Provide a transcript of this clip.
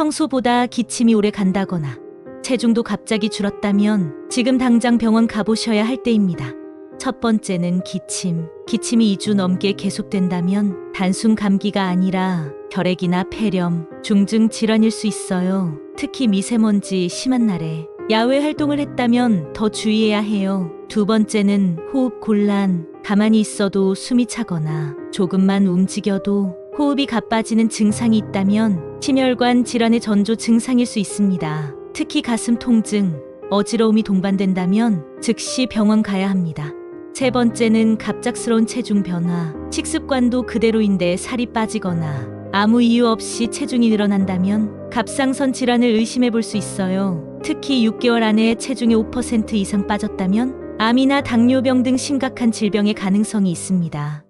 평소보다 기침이 오래 간다거나 체중도 갑자기 줄었다면 지금 당장 병원 가보셔야 할 때입니다. 첫 번째는 기침. 기침이 2주 넘게 계속된다면 단순 감기가 아니라 결핵이나 폐렴, 중증 질환일 수 있어요. 특히 미세먼지 심한 날에 야외 활동을 했다면 더 주의해야 해요. 두 번째는 호흡 곤란. 가만히 있어도 숨이 차거나 조금만 움직여도 호흡이 가빠지는 증상이 있다면 심혈관 질환의 전조 증상일 수 있습니다. 특히 가슴 통증, 어지러움이 동반된다면 즉시 병원 가야 합니다. 세 번째는 갑작스러운 체중 변화. 식습관도 그대로인데 살이 빠지거나 아무 이유 없이 체중이 늘어난다면 갑상선 질환을 의심해 볼 수 있어요. 특히 6개월 안에 체중이 5% 이상 빠졌다면 암이나 당뇨병 등 심각한 질병의 가능성이 있습니다.